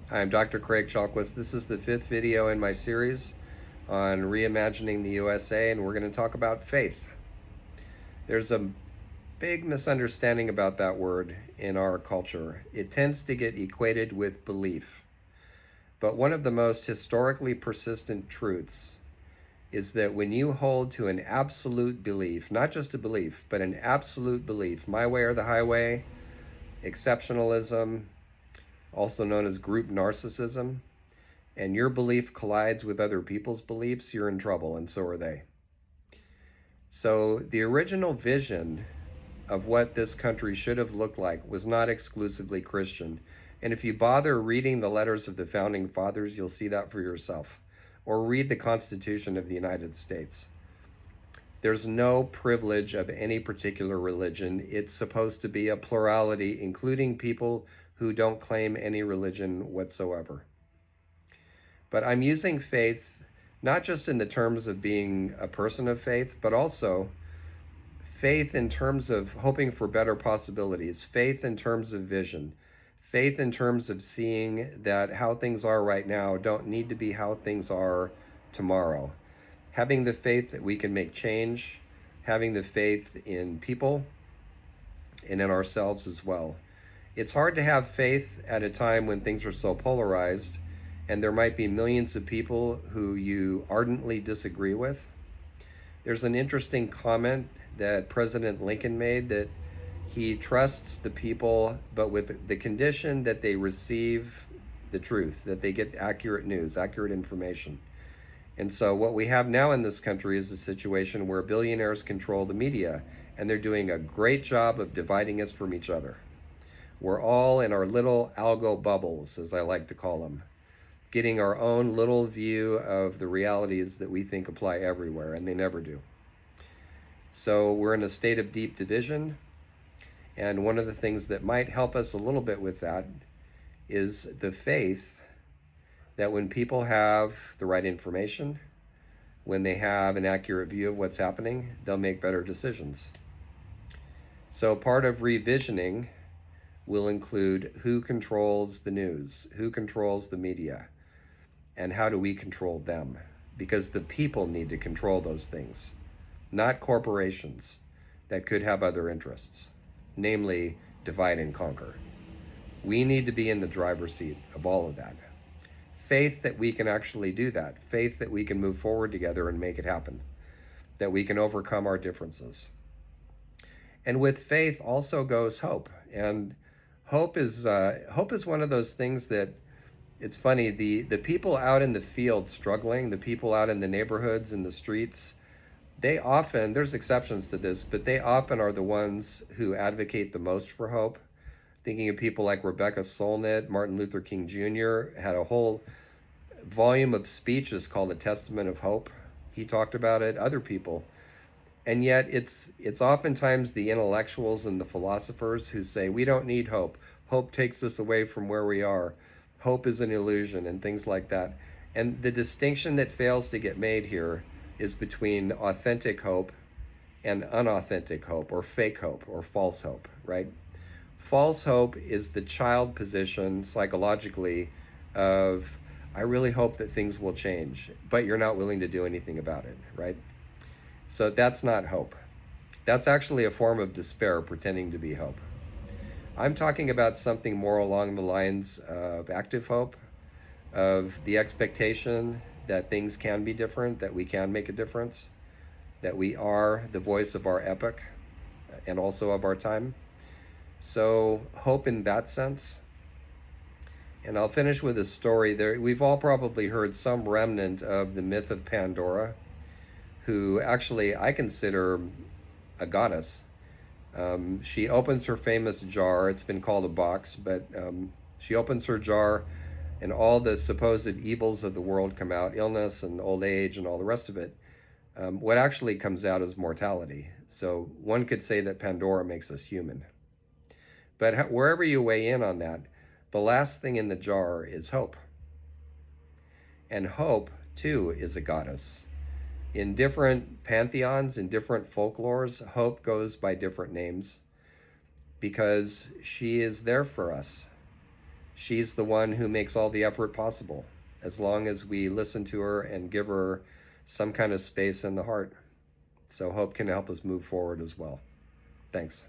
I'm Dr. Craig Chalkwist. This is the fifth video in my series on Reimagining the USA, and we're going to talk about faith. There's a big misunderstanding about that word in our culture. It tends to get equated with belief. But one of the most historically persistent truths is that when you hold to an absolute belief, not just a belief, but an absolute belief, my way or the highway, exceptionalism, also known as group narcissism, and your belief collides with other people's beliefs, you're in trouble, and so are they. So the original vision of what this country should have looked like was not exclusively Christian. And if you bother reading the letters of the Founding Fathers, you'll see that for yourself. Or read the Constitution of the United States. There's no privilege of any particular religion. It's supposed to be a plurality, including people who don't claim any religion whatsoever. But I'm using faith not just in the terms of being a person of faith, but also faith in terms of hoping for better possibilities, faith in terms of vision, faith in terms of seeing that how things are right now don't need to be how things are tomorrow. Having the faith that we can make change, having the faith in people and in ourselves as well. It's hard to have faith at a time when things are so polarized and there might be millions of people who you ardently disagree with. There's an interesting comment that President Lincoln made that he trusts the people, but with the condition that they receive the truth, that they get accurate news, accurate information. And so what we have now in this country is a situation where billionaires control the media, and they're doing a great job of dividing us from each other. We're all in our little algo bubbles, as I like to call them, getting our own little view of the realities that we think apply everywhere, and they never do. So we're in a state of deep division, and one of the things that might help us a little bit with that is the faith that when people have the right information, when they have an accurate view of what's happening, they'll make better decisions. So part of revisioning will include who controls the news, who controls the media, and how do we control them? Because the people need to control those things, not corporations that could have other interests, namely divide and conquer. We need to be in the driver's seat of all of that. Faith that we can actually do that, faith that we can move forward together and make it happen, that we can overcome our differences. And with faith also goes hope. And hope is one of those things that, it's funny, the people out in the field struggling, the people out in the neighborhoods and the streets, they often, there's exceptions to this, but they often are the ones who advocate the most for hope. Thinking of people like Rebecca Solnit, Martin Luther King Jr. had a whole volume of speeches called A Testament of Hope. He talked about it, other people. And yet it's oftentimes the intellectuals and the philosophers who say, we don't need hope. Hope takes us away from where we are. Hope is an illusion and things like that. And the distinction that fails to get made here is between authentic hope and unauthentic hope, or fake hope, or false hope, right? False hope is the child position psychologically of, I really hope that things will change, but you're not willing to do anything about it, right? So that's not hope. That's actually a form of despair pretending to be hope. I'm talking about something more along the lines of active hope, of the expectation that things can be different, that we can make a difference, that we are the voice of our epoch and also of our time. So hope in that sense. And I'll finish with a story. We've all probably heard some remnant of the myth of Pandora, who actually I consider a goddess. She opens her famous jar. It's been called a box, but she opens her jar and all the supposed evils of the world come out, illness and old age and all the rest of it. What actually comes out is mortality. So one could say that Pandora makes us human. But wherever you weigh in on that, the last thing in the jar is hope. And hope, too, is a goddess. In different pantheons, in different folklores, hope goes by different names because she is there for us. She's the one who makes all the effort possible, as long as we listen to her and give her some kind of space in the heart. So Hope can help us move forward as well. Thanks.